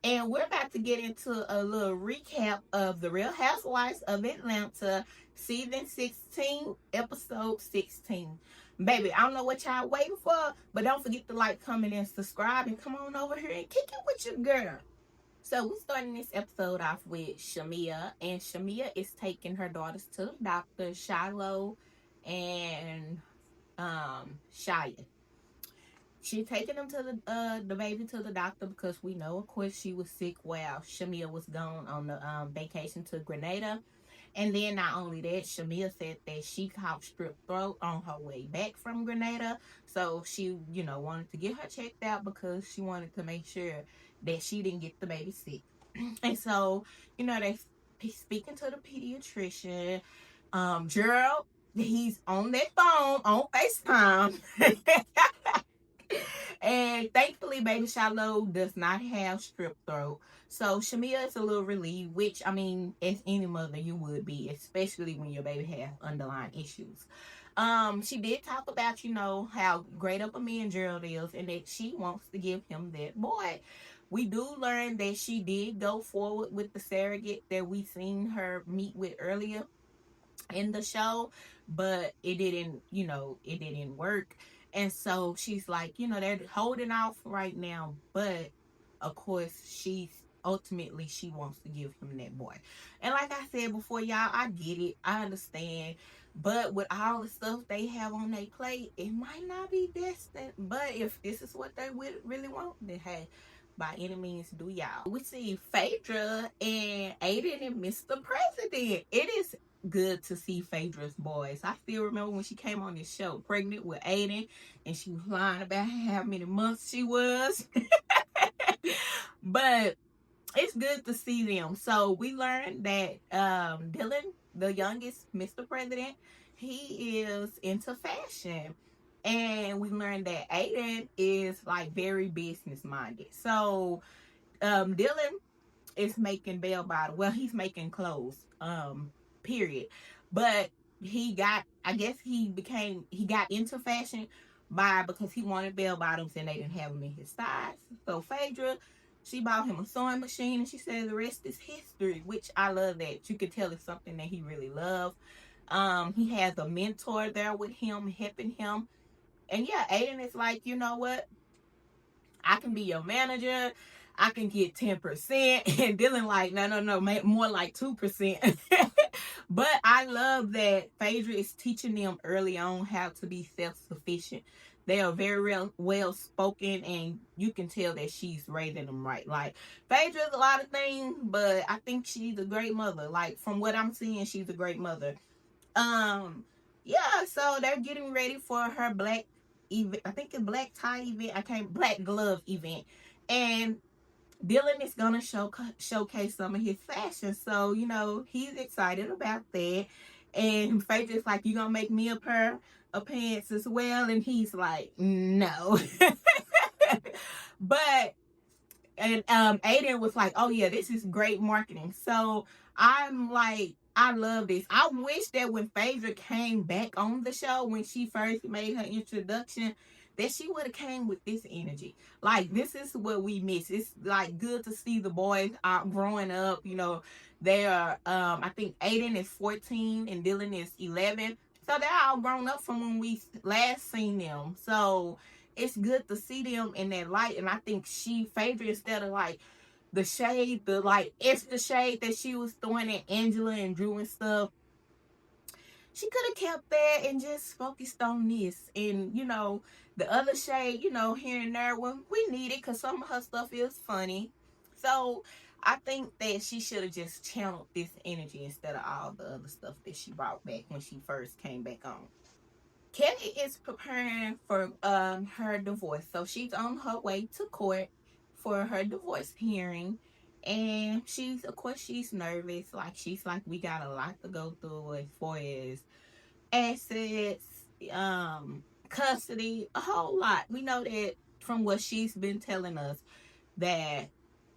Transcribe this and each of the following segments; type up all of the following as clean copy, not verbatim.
And we're about to get into a little recap of the Real Housewives of Atlanta, season 16, episode 16. Baby, I don't know what y'all waiting for, but don't forget to like, comment, and subscribe, and come on over here and kick it with your girl. So we're starting this episode off with Shamea, and Shamea is taking her daughters to the doctor, Shiloh and Shia. She taking them to the baby to the doctor because we know, of course, she was sick while Shamea was gone on the vacation to Grenada. And then not only that, Shamea said that she caught strep throat on her way back from Grenada. So she, wanted to get her checked out because she wanted to make sure that she didn't get the baby sick. And so, they speaking to the pediatrician. Gerald, he's on that phone on FaceTime. And thankfully, baby Shiloh does not have strep throat. So Shamea is a little relieved, which, I mean, as any mother you would be, especially when your baby has underlying issues. She did talk about, how great of a man Gerald is and that she wants to give him that boy. We do learn that she did go forward with the surrogate that we seen her meet with earlier in the show, but it didn't work. And so she's like, they're holding off right now, but of course she wants to give him that boy. And like I said before, y'all, I get it, I understand, but with all the stuff they have on their plate, it might not be destined. But if this is what they really want, then hey, by any means do y'all. We see Phaedra and Aiden and Mr. President. It is good to see Phaedra's boys. I still remember when she came on this show pregnant with Aiden, and she was lying about how many months she was. But it's good to see them. So we learned that Dylan, the youngest Mr. President, he is into fashion. And we learned that Aiden is like very business minded. So Dylan is making bell bottom. Well, he's making clothes. Period. But he got into fashion because he wanted bell bottoms and they didn't have them in his size. So Phaedra, she bought him a sewing machine, and she said the rest is history, which I love that. You could tell it's something that he really loved. He has a mentor there with him, helping him. And yeah, Aiden is like, you know what? I can be your manager. I can get 10%. And Dylan like, no, more like 2%. But I love that Phaedra is teaching them early on how to be self-sufficient. They are very well spoken, and you can tell that she's raising them right. Like, Phaedra's a lot of things, but I think she's a great mother. Like, from what I'm seeing, she's a great mother. Yeah, so they're getting ready for her black event. I think it's black tie event. Black glove event. And Dylan is gonna showcase some of his fashion. So, he's excited about that. And Phaedra's like, you gonna make me a pair of pants as well? And he's like, no. But Aiden was like, oh yeah, this is great marketing. So I'm like, I love this. I wish that when Phaedra came back on the show, when she first made her introduction, that she would have came with this energy. Like, this is what we miss. It's like good to see the boys out growing up. They are I think Aiden is 14 and Dylan is 11. So they're all grown up from when we last seen them. So it's good to see them in that light. And I think Phaedra, instead of like the shade, the like extra shade that she was throwing at Angela and Drew and stuff, she could have kept that and just focused on this. And, the other shade, here and there, when we need it, because some of her stuff is funny. So I think that she should have just channeled this energy instead of all the other stuff that she brought back when she first came back on. Kelli is preparing for her divorce. So she's on her way to court for her divorce hearing. And she's nervous. She's like, we got a lot to go through as far as assets, custody, a whole lot. We know that from what she's been telling us, that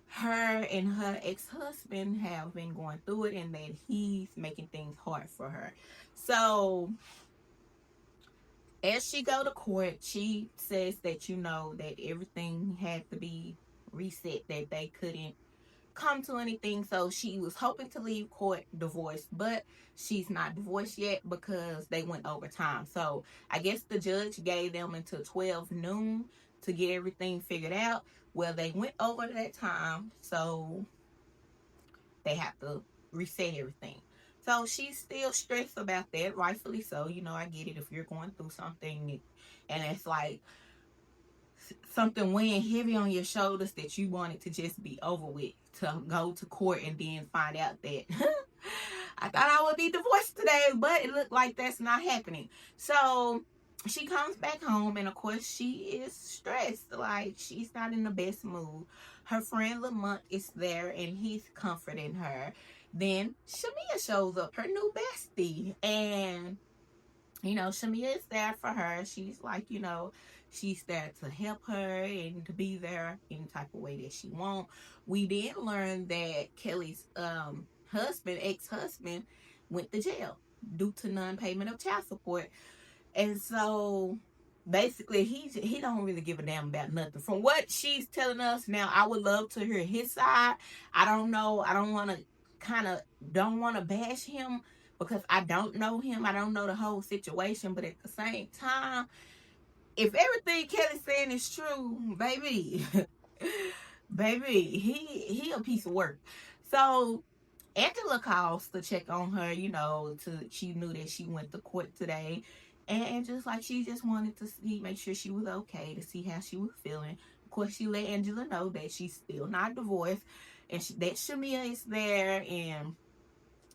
her and her ex-husband have been going through it, and that he's making things hard for her. So as she go to court, she says that that everything had to be reset, that they couldn't come to anything. So she was hoping to leave court divorced, but she's not divorced yet because they went over time. So I guess the judge gave them until 12 noon to get everything figured out. Well, they went over that time, so they have to reset everything. So she's still stressed about that, rightfully so. You know, I get it if you're going through something and it's like something weighing heavy on your shoulders that you want it to just be over with, to go to court and then find out that I thought I would be divorced today, but it looked like that's not happening. So she comes back home, and of course she is stressed. Like, she's not in the best mood. Her friend Lamont is there and he's comforting her. Then Shamea shows up, her new bestie, and Shamea is there for her. She's like, she's there to help her and to be there any type of way that she wants. We did learn that Kelly's ex-husband, went to jail due to non-payment of child support. And so basically he don't really give a damn about nothing. From what she's telling us now, I would love to hear his side. I don't know. I don't want to bash him because I don't know him. I don't know the whole situation. But at the same time, if everything Kelly's saying is true, baby, he a piece of work. So Angela calls to check on her, she knew that she went to court today. And just like she just wanted to make sure she was okay, to see how she was feeling. Of course, she let Angela know that she's still not divorced, and that Shamea is there, and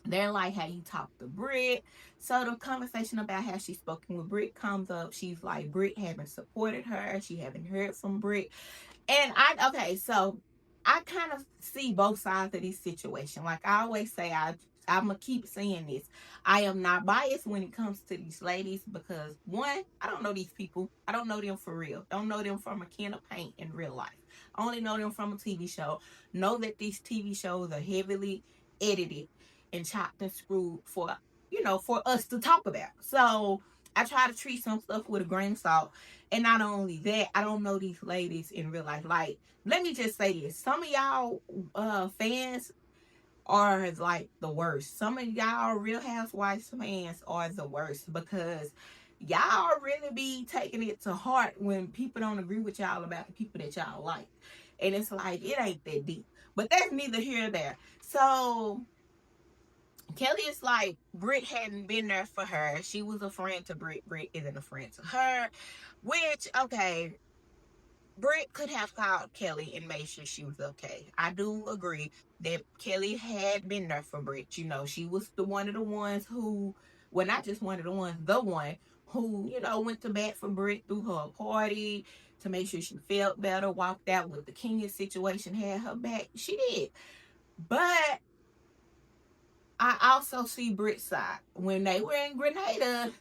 they're like, how you talk to Brit. So the conversation about how she's spoken with Brit comes up. She's like, Brit haven't supported her. She haven't heard from Brit. And so I kind of see both sides of this situation. Like I always say, I'm going to keep saying this. I am not biased when it comes to these ladies because, one, I don't know these people. I don't know them for real. Don't know them from a can of paint in real life. I only know them from a TV show. Know that these TV shows are heavily edited and chopped and screwed for us to talk about. So I try to treat some stuff with a grain of salt. And not only that, I don't know these ladies in real life. Like, let me just say this. Some of y'all fans are like the worst. Some of y'all Real Housewives fans are the worst because y'all really be taking it to heart when people don't agree with y'all about the people that y'all like. And it's like, it ain't that deep. But that's neither here nor there. So Kelly is like, Brit hadn't been there for her. She was a friend to Brit. Brit isn't a friend to her. Which, okay, Brit could have called Kelly and made sure she was okay. I do agree that Kelly had been there for Brit. She was one of the ones who, well, not just one of the ones, the one who, went to bat for Brit through her party to make sure she felt better, walked out with the Kenya situation, had her back. She did. But I also see Brit's side. When they were in Grenada,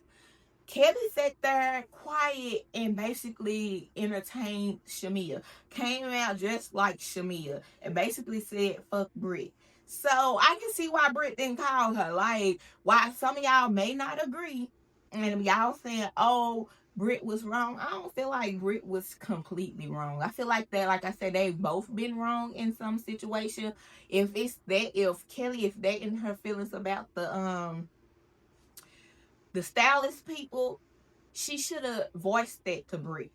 Kelly sat there quiet and basically entertained Shamea. Came out just like Shamea and basically said, fuck Brit. So I can see why Brit didn't call her. Like, why some of y'all may not agree. And y'all saying, oh, Brit was wrong. I don't feel like Brit was completely wrong. I feel like that, like I said, they've both been wrong in some situation. If Kelly is that in her feelings about the stylist people, she should have voiced that to Brit.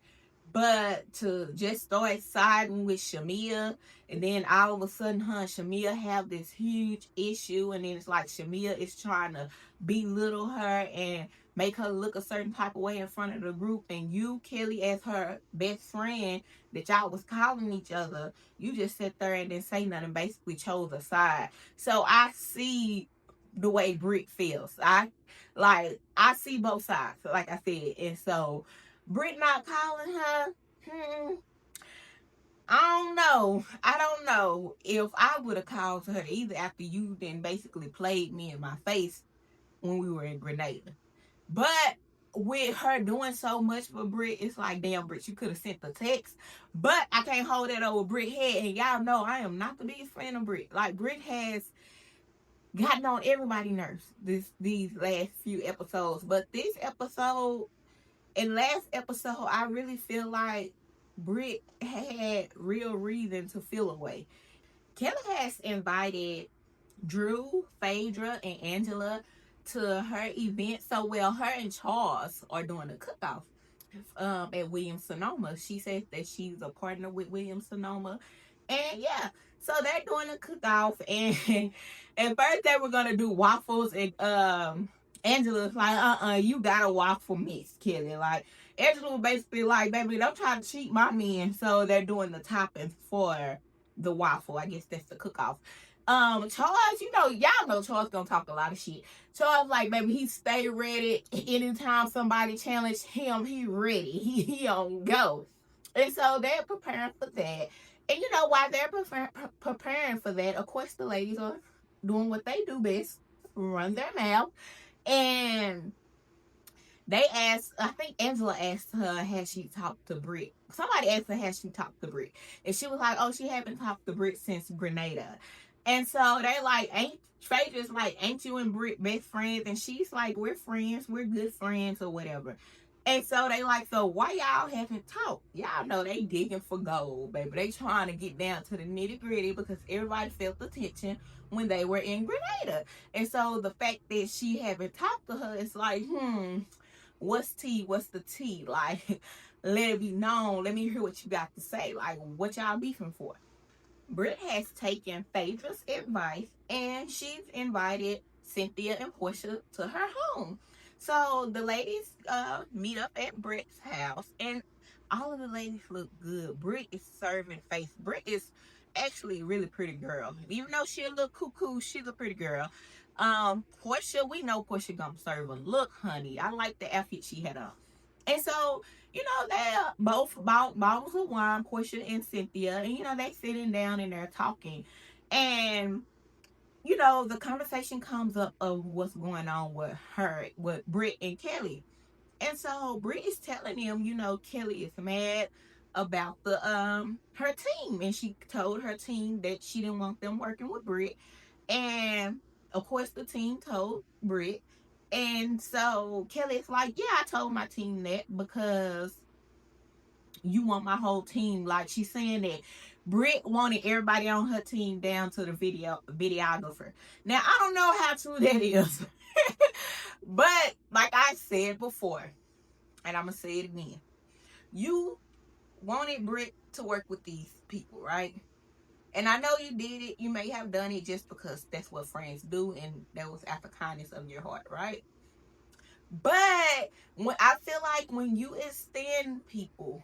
But to just start siding with Shamea, and then all of a sudden her and Shamea have this huge issue, and then it's like Shamea is trying to belittle her and make her look a certain type of way in front of the group, and you, Kelly, as her best friend that y'all was calling each other, you just sit there and didn't say nothing, basically chose a side. So I see the way Brit feels. I see both sides, like I said. And so Brit not calling her, I don't know if I would have called her either after you then basically played me in my face when we were in Grenada. But with her doing so much for Brit, it's like, damn, Brit, you could have sent the text. But I can't hold that over Brit's head. And y'all know I am not the biggest fan of Brit. Like, Brit has gotten on everybody's nerves these last few episodes. But this episode and last episode, I really feel like Brit had real reason to feel away. Kelli has invited Drew, Phaedra, and Angela to her event. So, well, her and Charles are doing a cook-off at Williams Sonoma. She says that she's a partner with Williams Sonoma. And yeah, so they're doing a cook-off. And at first they were going to do waffles. And Angela's like, you got a waffle mix, Kelli. Like, Angela was basically like, baby, don't try to cheat my men. So they're doing the toppings for the waffle. I guess that's the cook-off. Charles, y'all know Charles gonna talk a lot of shit. Charles, like, baby, he stay ready. Anytime somebody challenge him, he ready. He on go. And so they're preparing for that. And while they're preparing for that, of course the ladies are doing what they do best, run their mouth. And they asked, I think Angela asked her, has she talked to Brit? Somebody asked her, has she talked to Brit? And she was like, oh, she haven't talked to Brit since Grenada. And so they like, Phaedra's like, ain't you and Brit best friends? And she's like, we're friends, we're good friends or whatever. And so they like, so why y'all haven't talked? Y'all know they digging for gold, baby. They trying to get down to the nitty gritty because everybody felt the tension when they were in Grenada. And so the fact that she haven't talked to her, it's like, what's tea? What's the tea? Like, let it be known. Let me hear what you got to say. Like, what y'all beefing for? Brit has taken Phaedra's advice and she's invited Cynthia and Porsha to her home. So the ladies meet up at Brit's house and all of the ladies look good. Brit is serving face. Brit is actually a really pretty girl. Even though she a little cuckoo, she's a pretty girl. Porsha, we know Porsha gonna serve a look, honey. I like the outfit she had on. And so, they're both bottles of wine, Porsha and Cynthia, and they sitting down and they're talking. And, the conversation comes up of what's going on with Brit and Kelli. And so Brit is telling them, Kelli is mad about her team. And she told her team that she didn't want them working with Brit. And of course the team told Brit. And so Kelli's like, yeah, I told my team that because you want my whole team. Like, she's saying that Brit wanted everybody on her team down to the videographer. Now, I don't know how true that is. But like I said before, and I'm going to say it again. You wanted Brit to work with these people, right? And I know you did it. You may have done it just because that's what friends do. And that was out the kindness of your heart, right? But I feel like when you extend people,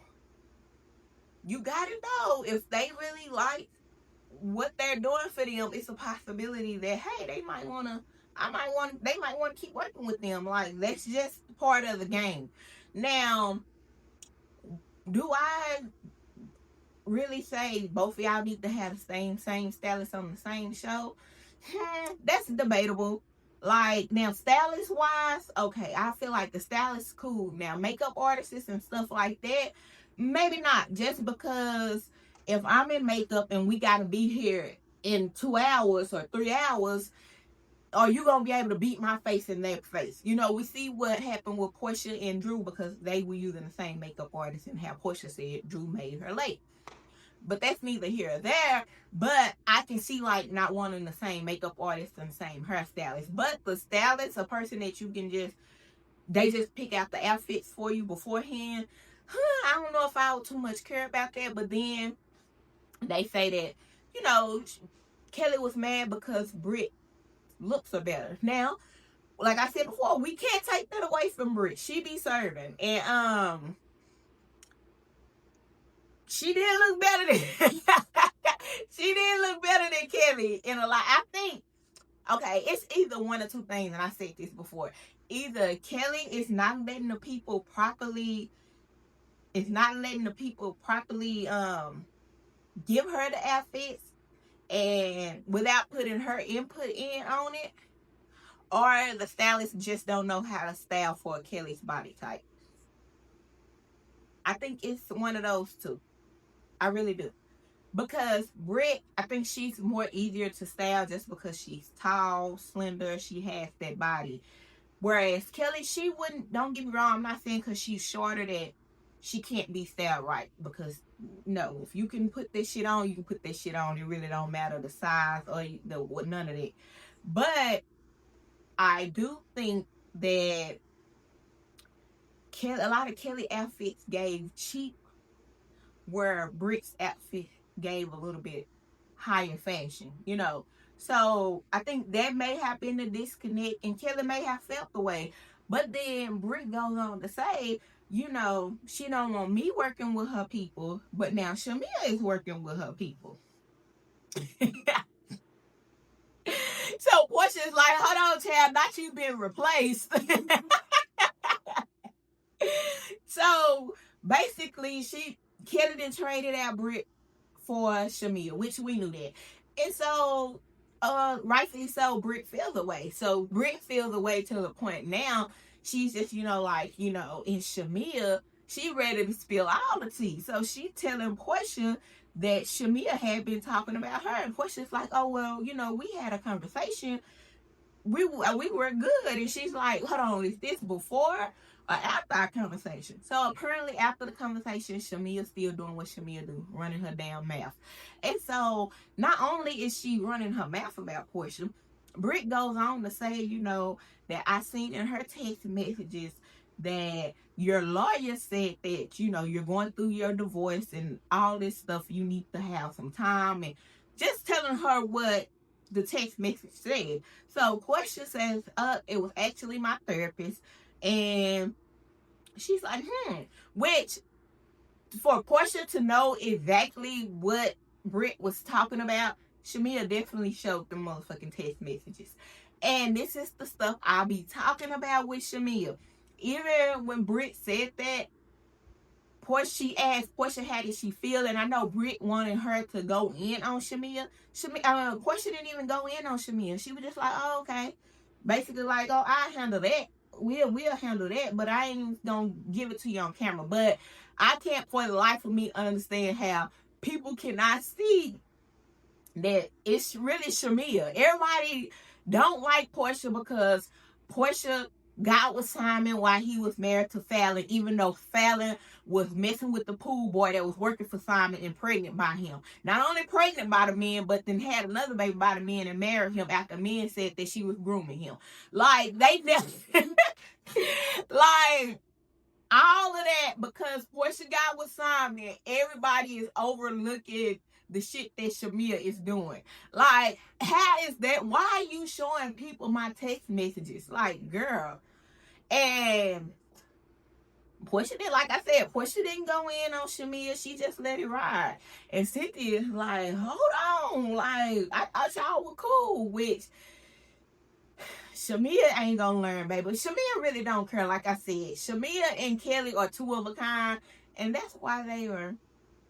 you got to know if they really like what they're doing for them. It's a possibility that, hey, they might want to keep working with them. Like, that's just part of the game. Now, do I really say both of y'all need to have the same stylist on the same show? That's debatable. Like, now, stylist wise, okay, I feel like the stylist is cool. Now, makeup artists and stuff like that, maybe not. Just because if I'm in makeup and we gotta be here in 2 hours or 3 hours, are you gonna be able to beat my face in their face? We see what happened with Porsha and Drew because they were using the same makeup artist, and how Porsha said Drew made her late. But that's neither here or there. But I can see, like, not wanting the same makeup artist and the same hairstylist. But the stylist, a person that you can they just pick out the outfits for you beforehand. I don't know if I would too much care about that. But then they say that, Kelli was mad because Brit looks are better. Now, like I said before, we can't take that away from Brit. She be serving. And, she didn't look better than she didn't look better than Kelli in a lot. I think, okay, it's either one or two things, and I said this before. Either Kelli is not letting the people properly give her the outfits and without putting her input in on it, or the stylist just don't know how to style for Kelli's body type. I think it's one of those two. I really do. Because Brit, I think she's more easier to style just because she's tall, slender, she has that body. Whereas Kelli, she wouldn't, don't get me wrong, I'm not saying because she's shorter that she can't be styled right, because no, if you can put this shit on, you can put that shit on. It really don't matter the size or none of that. But I do think that a lot of Kelli outfits gave cheap, where Brit's outfit gave a little bit higher fashion, you know. So I think that may have been the disconnect, and Kelli may have felt the way. But then Brit goes on to say, you know, she don't want me working with her people, but now Shamea is working with her people. So Porsha's like, hold on, child, not you been replaced. So basically, Kelli done traded out Brit for Shamea, which we knew that. And so, rightfully so, Brit feels away. So Brit feels away to the point now she's just, you know, like, you know, in Shamea, she ready to spill all the tea. So she telling Porsha that Shamea had been talking about her, and Porsha's like, oh well, you know, we had a conversation. We were good. And she's like, hold on, is this before or after our conversation? So apparently after the conversation, Shamea's still doing what Shamea do, running her damn mouth. And so not only is she running her mouth about Porsha, Brit goes on to say, you know, that I seen in her text messages that your lawyer said that, you know, you're going through your divorce and all this stuff, you need to have some time, and just telling her what the text message said. So Porsha says, it was actually my therapist. And she's like, which for Porsha to know exactly what Brit was talking about, Shamea definitely showed the motherfucking text messages. And this is the stuff I'll be talking about with Shamea. Even when Brit said that, she asked Porsha how did she feel, and I know Brit wanted her to go in on Shamea. Porsha didn't even go in on Shamea. She was just like, oh, okay. Basically like, oh, I'll handle that. We'll handle that, but I ain't gonna give it to you on camera. But I can't for the life of me understand how people cannot see that it's really Shamea. Everybody don't like Porsha because Porsha got with Simon while he was married to Fallon, even though Fallon was messing with the pool boy that was working for Simon and pregnant by him. Not only pregnant by the man, but then had another baby by the man and married him after the man said that she was grooming him. Like, they never... like, all of that because Porsha got with Simon, everybody is overlooking the shit that Shamea is doing. Like, how is that? Why are you showing people my text messages? Like, girl. And Porsha did, like I said, Porsha didn't go in on Shamea. She just let it ride. And Cynthia's like, hold on. Like, I thought y'all were cool, which Shamea ain't gonna learn, baby. Shamea really don't care, like I said. Shamea and Kelli are two of a kind, and that's why they are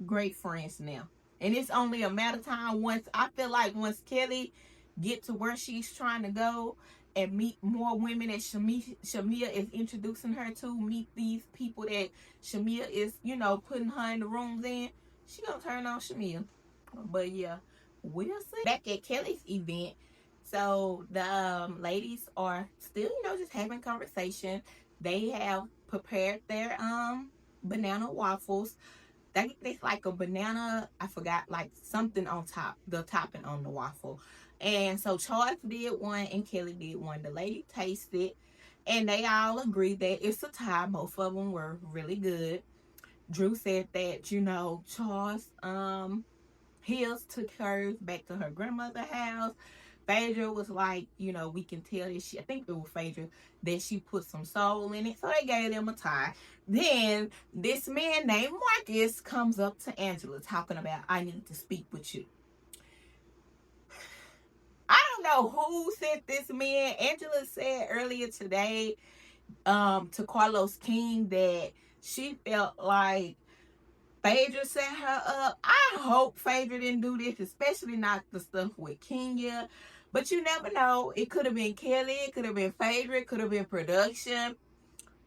great friends now. And it's only a matter of time I feel like once Kelli get to where she's trying to go and meet more women that Shamea is introducing her to, meet these people that Shamea is, you know, putting her in the rooms in, she gonna turn on Shamea. But yeah, we'll see. Back at Kelli's event, so the ladies are still, you know, just having conversation. They have prepared their banana waffles. It's like a banana, I forgot, like something on top, the topping on the waffle. And so Charles did one and Kelli did one. The lady tasted and they all agreed that it's a tie. Both of them were really good. Drew said that, you know, Charles heels took hers back to her grandmother's house. Phaedra was like, you know, we can tell that I think it was Phaedra, that she put some soul in it. So they gave them a tie. Then this man named Marcus comes up to Angela talking about, I need to speak with you. I don't know who sent this man. Angela said earlier today to Carlos King that she felt like Phaedra set her up. I hope Phaedra didn't do this, especially not the stuff with Kenya. But you never know. It could have been Kelli. It could have been Phaedra. It could have been production.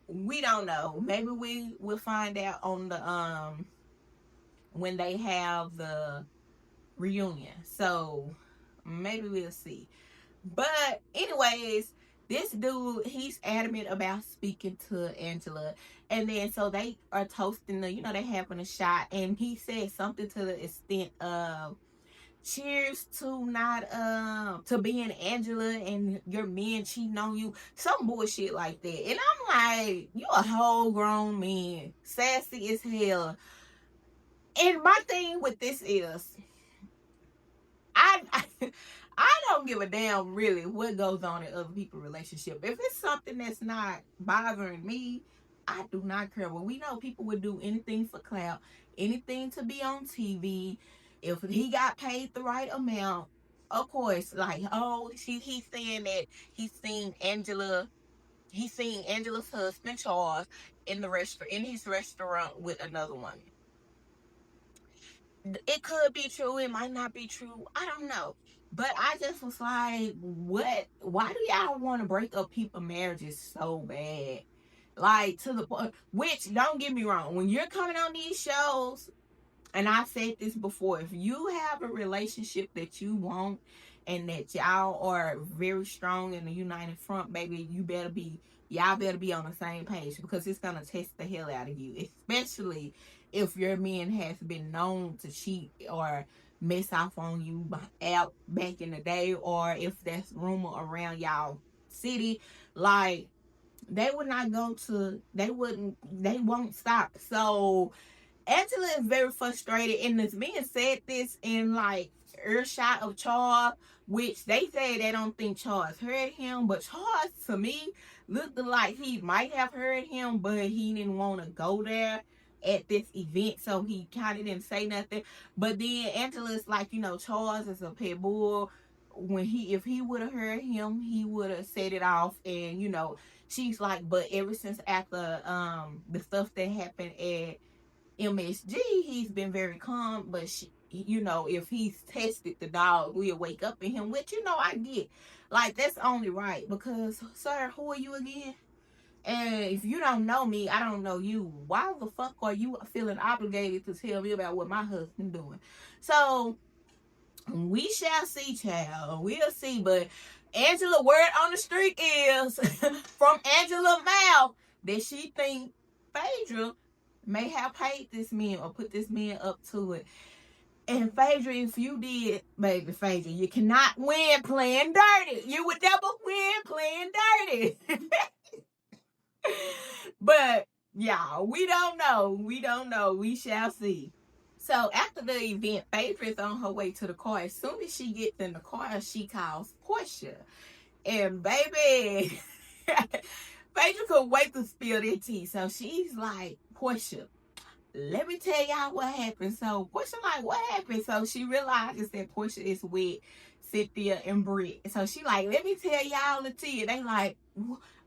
We don't know. Maybe we will find out on the when they have the reunion. So maybe we'll see. But anyways, this dude, he's adamant about speaking to Angela. And then so they are toasting they having a shot, and he said something to the extent of cheers to not to being Angela and your men cheating on you, some bullshit like that. And I'm like, you a whole grown man, sassy as hell. And my thing with this is, I I don't give a damn really what goes on in other people's relationship. If it's something that's not bothering me, I do not care. Well, we know people would do anything for clout, anything to be on TV. If he got paid the right amount, of course, like, oh, he's saying that he's seen Angela's husband Charles in his restaurant with another woman. It could be true, it might not be true, I don't know. But I just was like, what? Why do y'all want to break up people's marriages so bad? Like, to the point, which, don't get me wrong, when you're coming on these shows, and I said this before, if you have a relationship that you want and that y'all are very strong in the united front, baby, y'all better be on the same page, because it's gonna test the hell out of you, especially if your man has been known to cheat or mess off on you out back in the day, or if that's rumor around y'all city. Like, they won't stop. So Angela is very frustrated, and this man said this in like earshot of Charles, which they say they don't think Charles heard him, but Charles, to me, looked like he might have heard him, but he didn't want to go there at this event, so he kind of didn't say nothing. But then Angela's like, Charles is a pit bull. If he would have heard him, he would have set it off. And she's like, but ever since after the stuff that happened at MSG, he's been very calm. But if he's tested, the dog will wake up in him, which I get. Like, that's only right, because, sir, who are you again? And if you don't know me, I don't know you. Why the fuck are you feeling obligated to tell me about what my husband doing? So we shall see, child. We'll see. But Angela, word on the street is from Angela's mouth that she think Phaedra may have paid this man or put this man up to it. And Phaedra, if you did, baby Phaedra, you cannot win playing dirty. You would never win playing dirty. But yeah, we don't know. We shall see. So after the event, Phaedra is on her way to the car. As soon as she gets in the car, she calls Porsha. And baby, Phaedra couldn't wait to spill their tea. So she's like, Porsha, let me tell y'all what happened. So Porsha like, what happened? So she realizes that Porsha is with Cynthia and Brit. So she like, let me tell y'all the tea. And they like,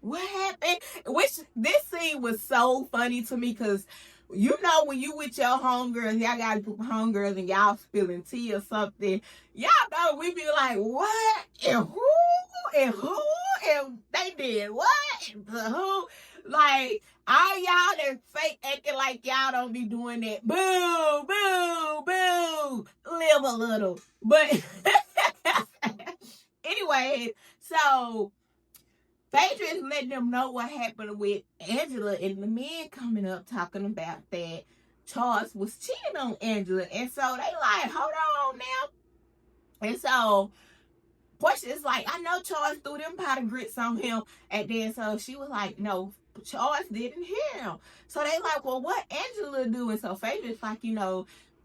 what happened? Which, this scene was so funny to me, because when you with your homegirls, y'all got homegirls and y'all spilling tea or something, y'all know we be like, what? And who? And they did what? The who? Like, all y'all that fake acting like y'all don't be doing that. Boo, boo, boo. Live a little. But anyway, so Phaedra is letting them know what happened with Angela, and the men coming up talking about that Charles was cheating on Angela. And so they like, hold on now. And so Porsha is like, I know Charles threw them pot of grits on him. And then so she was like, no, Charles didn't hear him. So they like, well, what Angela do? And so Phaedra's like,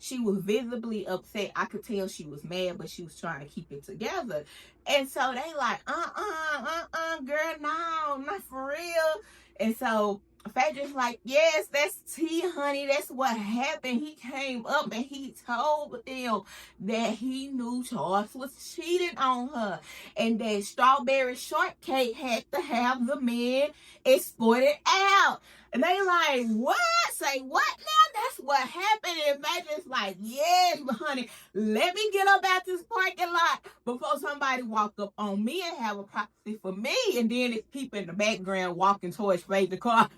she was visibly upset. I could tell she was mad, but she was trying to keep it together. And so they like, girl, no, not for real. And so Phaedra's like, yes, that's tea, honey. That's what happened. He came up and he told them that he knew Charles was cheating on her, and that Strawberry Shortcake had to have the man escorted out. And they like, what? Say what now? That's what happened. And Phaedra's like, yes, honey, let me get up out this parking lot before somebody walk up on me and have a prophecy for me. And then it's people in the background walking towards Phaedra's car.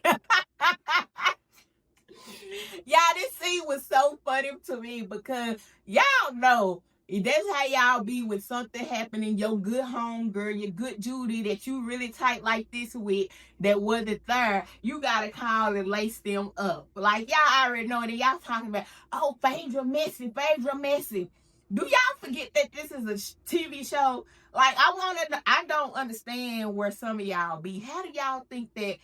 Y'all, this scene was so funny to me, because y'all know That's how y'all be when something happening. Your good home girl, your good Judy that you really tight like this with, that wasn't there. You gotta call and lace them up. Like y'all already know that y'all talking about, oh, Phaedra messy, Phaedra messy. Do y'all forget that this is a TV show? Like I don't understand where some of y'all be. How do y'all think that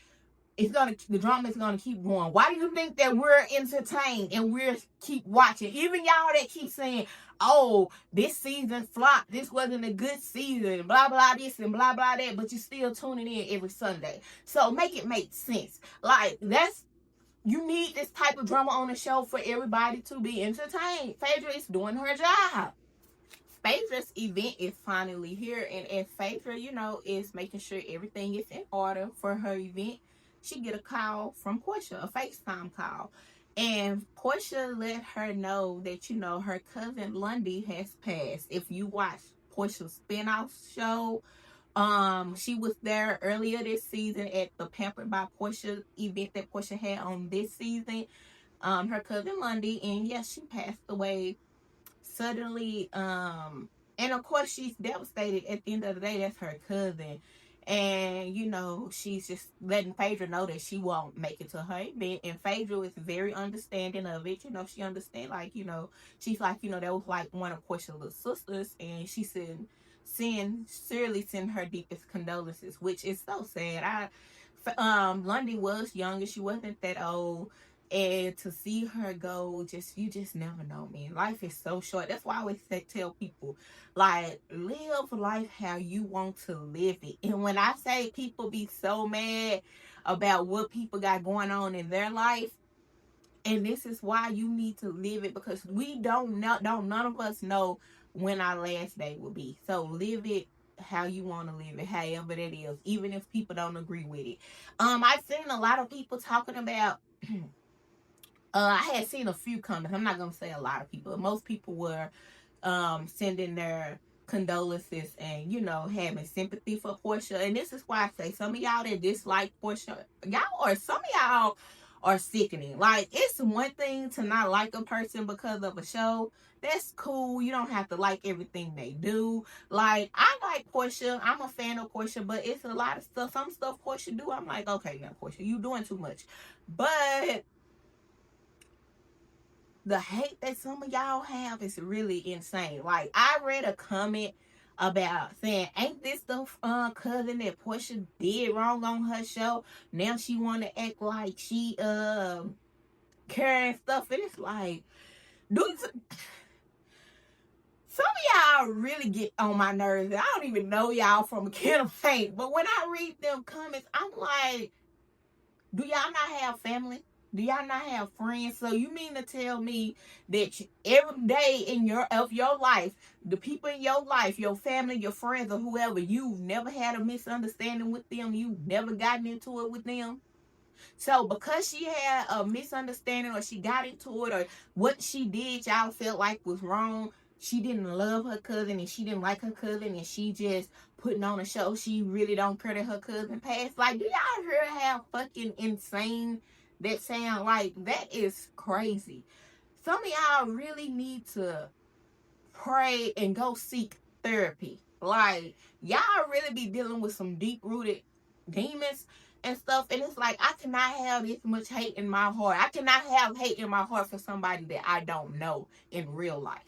the drama is gonna keep going? Why do you think that we're entertained and we're keep watching? Even y'all that keep saying, oh, this season flopped, this wasn't a good season, blah blah this and blah blah that, but you still tuning in every Sunday. So make it make sense. Like you need this type of drama on the show for everybody to be entertained. Phaedra is doing her job. Phaedra's event is finally here, and Phaedra, is making sure everything is in order for her event. She get a call from Porsha, a FaceTime call, and Porsha let her know that her cousin Lundy has passed. If you watch Porsha's spinoff show, she was there earlier this season at the Pampered by Porsha event that Porsha had on this season. Her cousin Lundy, and yes, she passed away suddenly. And of course she's devastated. At the end of the day, that's her cousin, and she's just letting Phaedra know that she won't make it to her event. And Phaedra is very understanding of it. She understands, like, she's like, that was like one of Portia's little sisters, and she sincerely send her deepest condolences, which is so sad. Lundy was younger, she wasn't that old. And to see her go, you just never know, man. Life is so short. That's why I always tell people, like, live life how you want to live it. And when I say people be so mad about what people got going on in their life, and this is why you need to live it, because we none of us know when our last day will be. So live it how you want to live it, however that is, even if people don't agree with it. I've seen a lot of people talking about I had seen a few comments. I'm not gonna say a lot of people. Most people were sending their condolences and having sympathy for Porsha. And this is why I say some of y'all that dislike Porsha, some of y'all are sickening. Like, it's one thing to not like a person because of a show. That's cool. You don't have to like everything they do. Like, I like Porsha. I'm a fan of Porsha, but it's a lot of stuff. Some stuff Porsha do, I'm like, okay, now Porsha, you doing too much. But the hate that some of y'all have is really insane. Like, I read a comment about saying, ain't this the cousin that Porsha did wrong on her show? Now she want to act like she carrying stuff. And it's like, dude, some of y'all really get on my nerves. I don't even know y'all from a can of paint. But when I read them comments, I'm like, do y'all not have family? Do y'all not have friends? So you mean to tell me that every day of your life, the people in your life, your family, your friends, or whoever, you've never had a misunderstanding with them? You've never gotten into it with them? So because she had a misunderstanding, or she got into it, or what she did y'all felt like was wrong, she didn't love her cousin and she didn't like her cousin, and she just putting on a show, she really don't care that her cousin passed? Like, do y'all hear how fucking insane that sound? Like, that is crazy. Some of y'all really need to pray and go seek therapy. Like, y'all really be dealing with some deep-rooted demons and stuff, and it's like, I cannot have this much hate in my heart. I cannot have hate in my heart for somebody that I don't know in real life,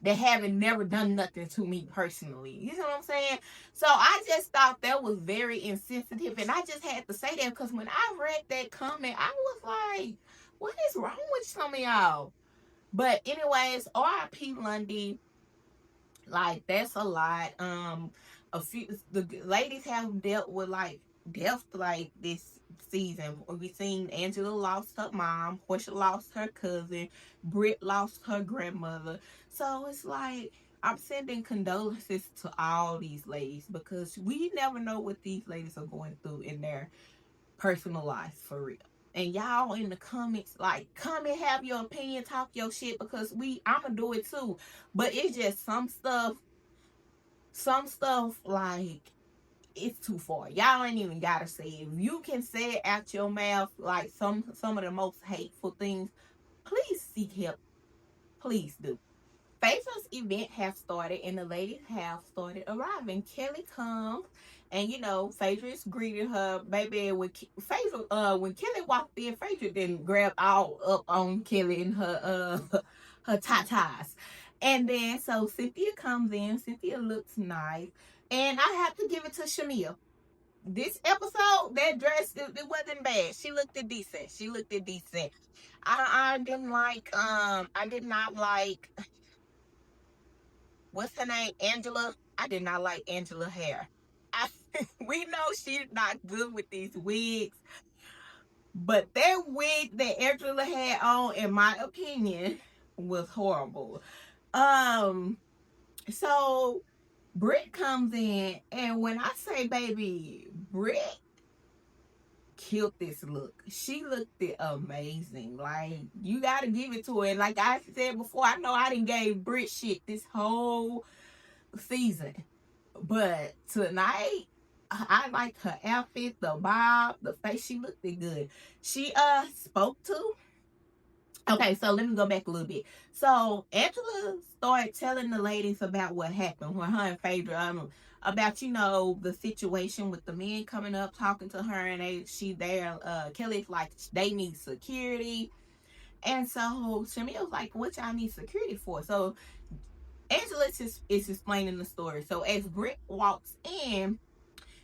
that haven't never done nothing to me personally. You know what I'm saying? So I just thought that was very insensitive, and I just had to say that because when I read that comment, I was like, what is wrong with some of y'all? But anyways, R.I.P. Lundy. Like, that's a lot. The ladies have dealt with like death like this season. We've seen Angela lost her mom, Porsha lost her cousin, Brit lost her grandmother. So it's like, I'm sending condolences to all these ladies, because we never know what these ladies are going through in their personal lives, for real. And y'all in the comments, like, comment, have your opinion, talk your shit, because I'ma do it too. But it's just some stuff, like, it's too far. Y'all ain't even gotta say it. If you can say it out your mouth, like some of the most hateful things, please seek help. Please do. Phaedra's event has started and the ladies have started arriving. Kelli comes and Phaedra is greeting her. Baby, when Kelli walked in, Phaedra didn't grab all up on Kelli and her tatas. And then so Cynthia comes in. Cynthia looks nice. And I have to give it to Shamea. This episode, that dress, it wasn't bad. She looked decent. She looked decent. I didn't like I did not like, what's her name? Angela. I did not like Angela hair. I we know she's not good with these wigs, but that wig that Angela had on, in my opinion, was horrible. So Brit comes in, and when I say baby, Brit killed this look. She looked amazing. Like, you gotta give it to her. And like I said before, I know I didn't gave Brit shit this whole season, but tonight I liked her outfit, the bob, the face. She looked good. She spoke to. Okay, so let me go back a little bit. So Angela started telling the ladies about what happened with her and Phaedra, about the situation with the men coming up talking to her, and Kelly's like they need security, and so Shamea was like, "What y'all need security for?" So Angela is explaining the story. So as Brit walks in,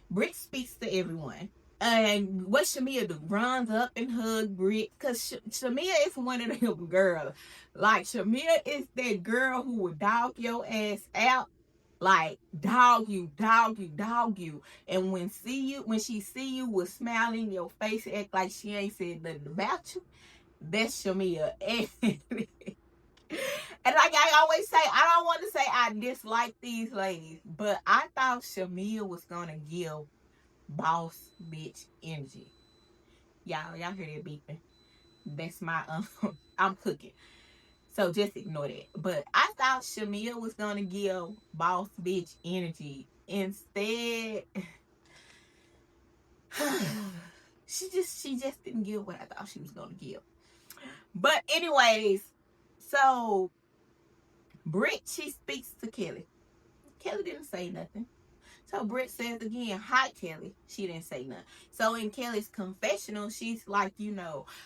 Brit speaks to everyone. And what Shamea do? Runs up and hug Brit. Because Shamea is one of them girls. Like, Shamea is that girl who would dog your ass out. Like, dog you, dog you, dog you. And when she see you with smile in your face, act like she ain't said nothing about you. That's Shamea. And like I always say, I don't want to say I dislike these ladies, but I thought Shamea was going to give boss bitch energy. Y'all hear that beeping? That's my I'm cooking. So just ignore that. But I thought Shamea was gonna give boss bitch energy. Instead, she just didn't give what I thought she was gonna give. But anyways, so Brit, she speaks to Kelli. Kelli didn't say nothing. So Brit says again, hi Kelli. She didn't say nothing. So in Kelli's confessional, she's like,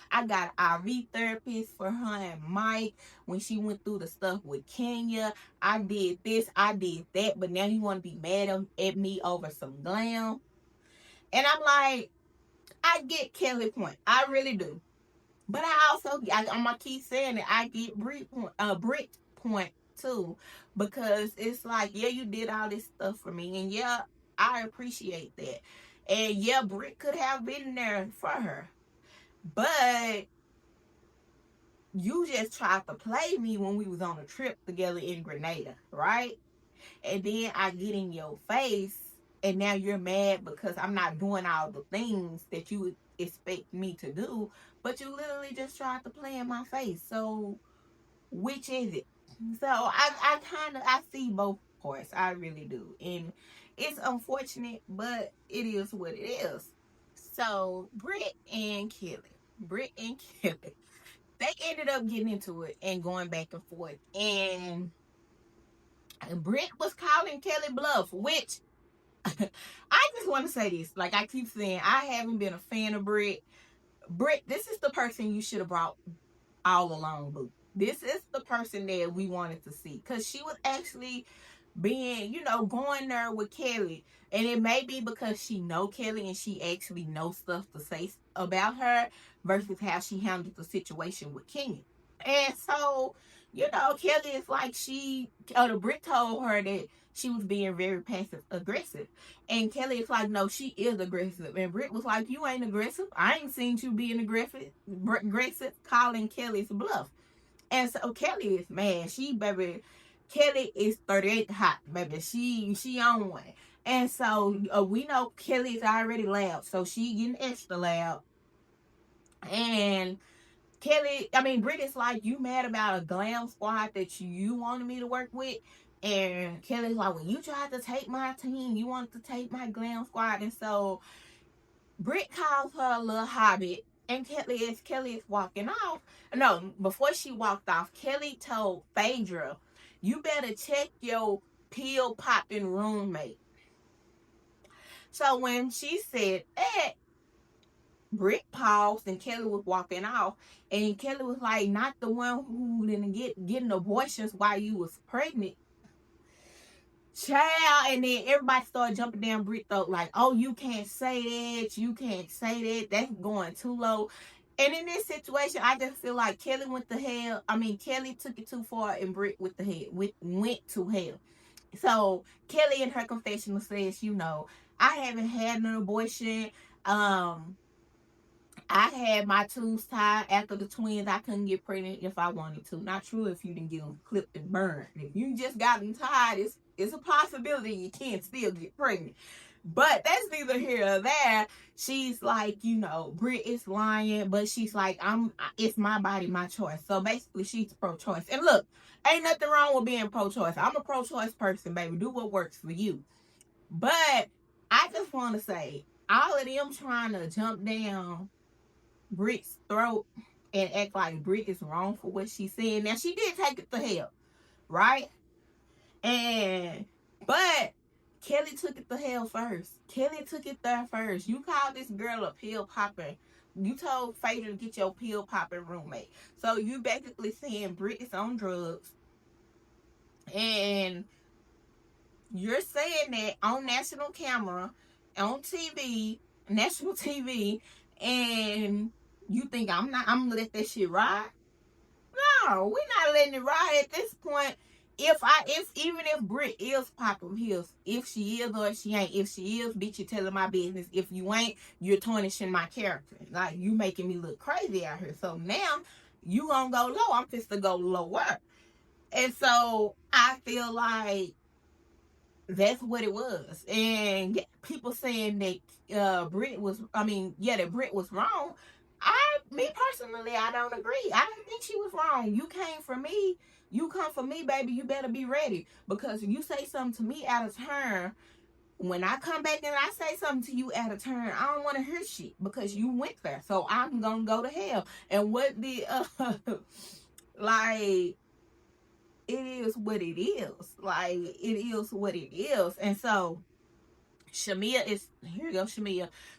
I got IV therapist for her and Mike when she went through the stuff with Kenya. I did this, I did that, but now you want to be mad at me over some glam. And I'm like, I get Kelli's point. I really do. But I'm gonna keep saying it. I get Brit's point too, because it's like, yeah, you did all this stuff for me, and yeah, I appreciate that, and yeah, Brit could have been there for her, but you just tried to play me when we was on a trip together in Grenada, right? And then I get in your face, and now you're mad because I'm not doing all the things that you would expect me to do, but you literally just tried to play in my face. So which is it? So I see both parts. I really do. And it's unfortunate, but it is what it is. So Brit and Kelli, they ended up getting into it and going back and forth. And Brit was calling Kelli bluff, which I just want to say this. Like I keep saying, I haven't been a fan of Brit. Brit, this is the person you should have brought all along, boo. This is the person that we wanted to see, because she was actually being, going there with Kelli, and it may be because she know Kelli and she actually knows stuff to say about her versus how she handled the situation with Kenya. And so, Kelli is like, the Brit told her that she was being very passive aggressive. And Kelli is like, no, she is aggressive. And Brit was like, you ain't aggressive. I ain't seen you being aggressive, calling Kelli's bluff. And so Kelli is mad. Kelli is 38 hot, baby. She on one. And so we know Kelli is already loud. So she getting extra loud. And Brit is like, you mad about a glam squad that you wanted me to work with? And Kelly's like, well, you tried to take my team. You wanted to take my glam squad. And so Brit calls her a little hobbit. And Kelli is walking off. No, before she walked off, Kelli told Phaedra You better check your pill popping roommate. So when she said that, Brit paused and Kelli was walking off. And Kelli was like, not the one who didn't getting abortions while you was pregnant. Child, and then everybody started jumping down Brit throat like, oh, you can't say that, you can't say that, that's going too low. And in this situation, I just feel like Kelli went to hell. I mean, Kelli took it too far, and Brit went to hell. So Kelli in her confessional says, I haven't had an abortion. I had my tubes tied after the twins. I couldn't get pregnant if I wanted to. Not true if you didn't get them clipped and burned. If you just got them tied, it's a possibility you can still get pregnant. But that's neither here nor there. She's like, Brit is lying, but she's like, it's my body, my choice. So basically, she's pro-choice. And look, ain't nothing wrong with being pro-choice. I'm a pro-choice person, baby. Do what works for you. But I just want to say, all of them trying to jump down Brit's throat and act like Brit is wrong for what she's saying. Now, she did take it to hell, right? But Kelli took it to hell first. Kelli took it there first. You called this girl a pill popper. You told Phaedra to get your pill popping roommate. So you basically saying Brit is on drugs. And you're saying that on national camera, on TV, national TV, and you think I'm gonna let that shit ride? No, we're not letting it ride at this point. Even if Brit is popping pills, if she is or if she ain't, if she is, bitch, you're telling my business. If you ain't, you're tarnishing my character. Like, you making me look crazy out here. So now you gonna go low. I'm just to go lower. And so I feel like that's what it was. And people saying that Brit was wrong. Me personally, I don't agree. I don't think she was wrong. You came for me. You come for me, baby. You better be ready. Because if you say something to me out of turn, when I come back and I say something to you out of turn, I don't want to hear shit because you went there. So I'm going to go to hell. And what the, like, it is what it is. Like, it is what it is. And so Shamea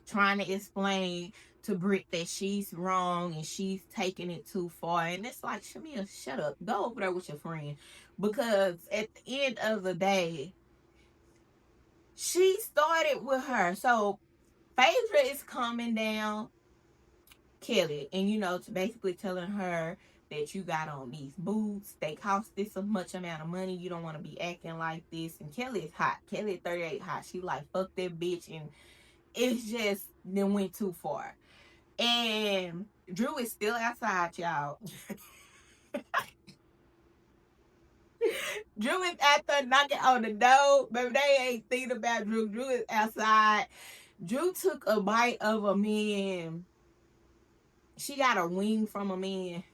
trying to explain to Brit that she's wrong and she's taking it too far. And it's like, Shamea, shut up. Go over there with your friend. Because at the end of the day, she started with her. So Phaedra is calming down Kelli and, to basically telling her that you got on these boots. They cost this a much amount of money. You don't want to be acting like this. And Kelli is hot. Kelli is 38 hot. She like, fuck that bitch. And it's just, then went too far. And Drew is still outside, y'all. Drew is out there knocking on the door. Baby, they ain't thinking about Drew. Drew is outside. Drew took a bite of a man. She got a wing from a man.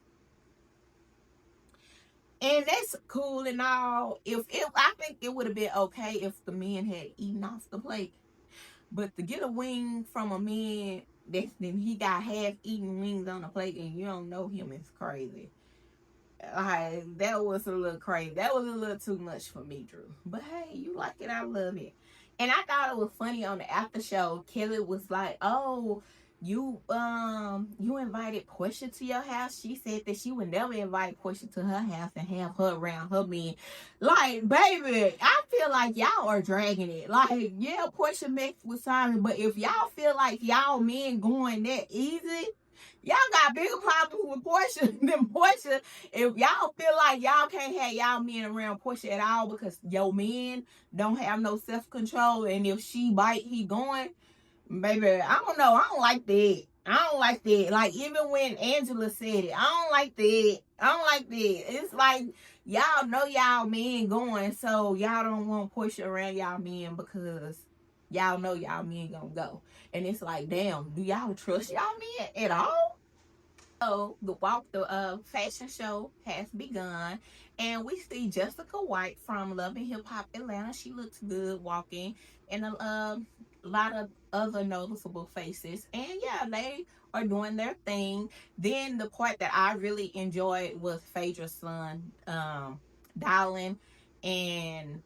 And that's cool and all. I think it would have been okay if the man had eaten off the plate. But to get a wing from a man, then he got half-eaten wings on the plate and you don't know him, is crazy. That was a little crazy. That was a little too much for me, Drew. But hey, you like it, I love it. And I thought it was funny on the after show. Kelli was like, oh, you invited Porsha to your house. She said that she would never invite Porsha to her house and have her around her men. Like, baby, I feel like y'all are dragging it. Like, yeah, Porsha mixed with Simon, but if y'all feel like y'all men going that easy, y'all got bigger problems with Porsha than Porsha. If y'all feel like y'all can't have y'all men around Porsha at all because your men don't have no self-control, and if she bite, he going, baby, I don't know. I don't like that. I don't like that. Like, even when Angela said it, I don't like that. I don't like that. It's like, y'all know y'all men going, so y'all don't want Porsha around y'all men because y'all know y'all men gonna go. And it's like, damn, do y'all trust y'all men at all? So the fashion show has begun, and we see Jessica White from Love and Hip Hop Atlanta. She looks good walking, and a lot of other noticeable faces. And yeah, they are doing their thing. Then the part that I really enjoyed was Phaedra's son, Darling and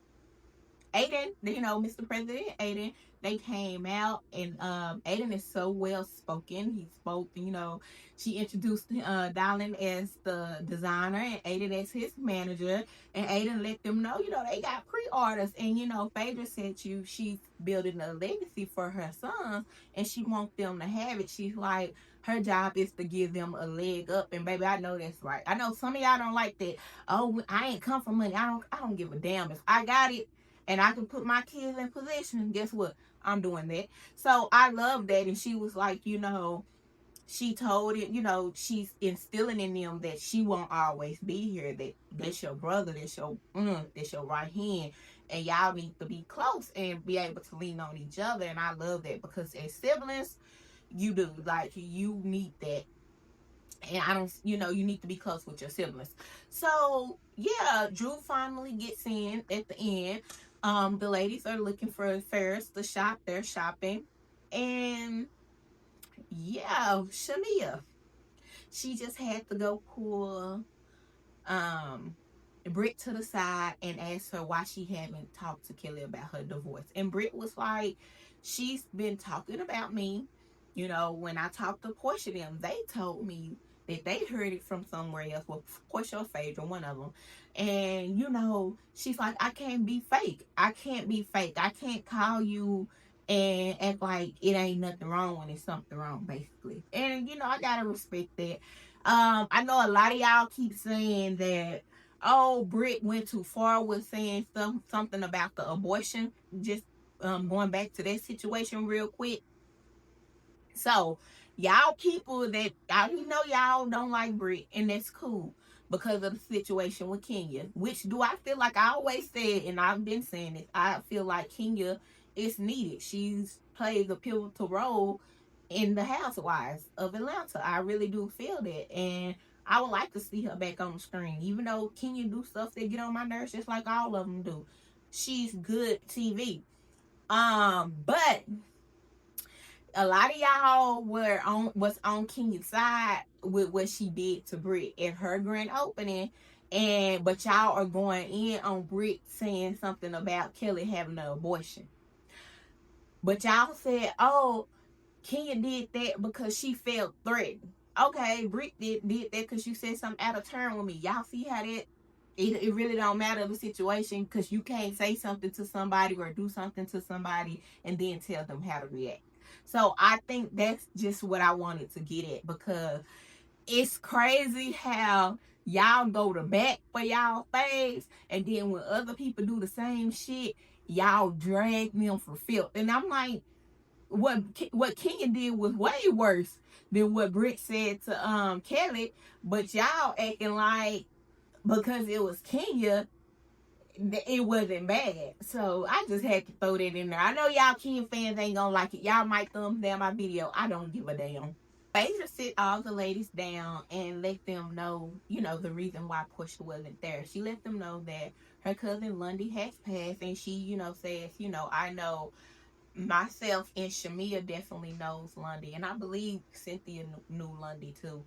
Aiden, you know, Mr. President Aiden, they came out, and Aiden is so well spoken. He spoke, you know, she introduced Darling as the designer and Aiden as his manager, and Aiden let them know, you know, they got pre-orders, and you know, Phaedra said she's building a legacy for her sons, and she wants them to have it. She's like, her job is to give them a leg up, and baby, I know that's right. I know some of y'all don't like that. Oh, I ain't come for money. I don't give a damn if I got it and I can put my kids in position. Guess what? I'm doing that. So I love that. And she was like, you know, she told it, you know, she's instilling in them that she won't always be here. That that's your brother, that's your right hand. And y'all need to be close and be able to lean on each other. And I love that because as siblings, you do. Like, you need that. And I don't, you know, you need to be close with your siblings. So yeah, Drew finally gets in at the end. The ladies are looking for Ferris to shop. They're shopping, and yeah, Shamea, she just had to go pull Brit to the side and ask her why she hadn't talked to Kelli about her divorce. And Brit was like, she's been talking about me. You know, when I talked to Porsha them, they told me that they heard it from somewhere else. Well, Porsha or Phaedra, one of them. And, you know, she's like, I can't be fake. I can't be fake. I can't call you and act like it ain't nothing wrong when it's something wrong, basically. And, you know, I gotta respect that. I know a lot of y'all keep saying that, oh, Brit went too far with saying something about the abortion. Just going back to that situation real quick. So y'all people that I know y'all don't like Brit, and that's cool because of the situation with Kenya. Which do I feel like I always said, and I've been saying it. I feel like Kenya is needed. She's plays a pivotal role in the Housewives of Atlanta. I really do feel that, and I would like to see her back on the screen. Even though Kenya do stuff that get on my nerves, just like all of them do. She's good TV. But a lot of y'all was on Kenya's side with what she did to Brit at her grand opening, but y'all are going in on Brit saying something about Kelli having an abortion. But y'all said, oh, Kenya did that because she felt threatened. Okay, Brit did that because you said something out of turn with me. Y'all see how that it really don't matter the situation, because you can't say something to somebody or do something to somebody and then tell them how to react. So I think that's just what I wanted to get at, because it's crazy how y'all go to bat for y'all face, and then when other people do the same shit, y'all drag them for filth. And I'm like, what Kenya did was way worse than what Brit said to Kelli, but y'all acting like because it was Kenya, it wasn't bad. So I just had to throw that in there. I know y'all Kenya fans ain't gonna like it. Y'all might thumbs down my video. I don't give a damn. Phaedra sit all the ladies down and let them know, you know, the reason why Porsha wasn't there. She let them know that her cousin Lundy has passed, and she, you know, says, you know, I know myself and Shamea definitely knows Lundy, and I believe Cynthia knew Lundy too.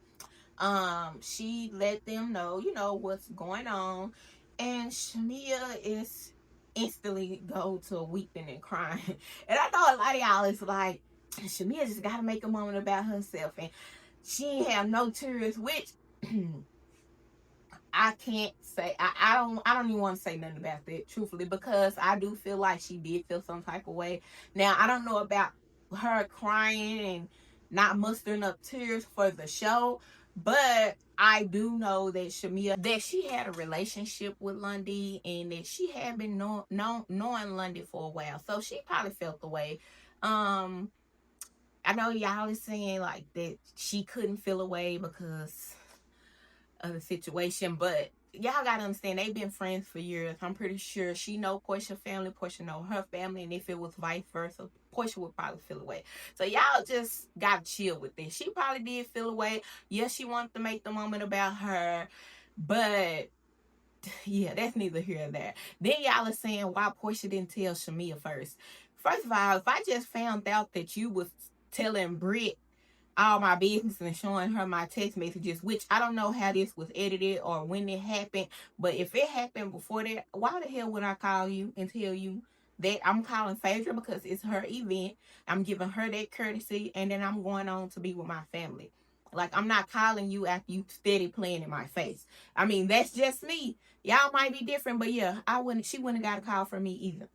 She let them know, you know, what's going on, and Shamea is instantly go to weeping and crying. And I know a lot of y'all is like, Shamea just gotta make a moment about herself, and she ain't have no tears, which I can't say. I don't even want to say nothing about that, truthfully, because I do feel like she did feel some type of way. Now, I don't know about her crying and not mustering up tears for the show, but I do know that Shamea, that she had a relationship with Lundy, and that she had been knowing Lundy for a while, so she probably felt the way. I know y'all is saying like that she couldn't feel away because of the situation, but y'all gotta understand, they've been friends for years. I'm pretty sure she know Porsha family, Porsha know her family, and if it was vice versa, Porsha would probably feel away. So y'all just gotta chill with this. She probably did feel away. Yes, she wanted to make the moment about her, but yeah, that's neither here nor there. Then y'all are saying why Porsha didn't tell Shamea first. First of all, if I just found out that you was telling Brit all my business and showing her my text messages, which I don't know how this was edited or when it happened. But if it happened before that, why the hell would I call you and tell you that I'm calling Phaedra? Because it's her event. I'm giving her that courtesy, and then I'm going on to be with my family. Like, I'm not calling you after you steady playing in my face. I mean, that's just me. Y'all might be different, but yeah, she wouldn't have got a call from me either.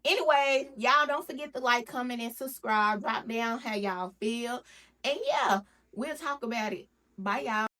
Anyway, y'all don't forget to like, comment, and subscribe. Drop down how y'all feel. And yeah, we'll talk about it. Bye, y'all.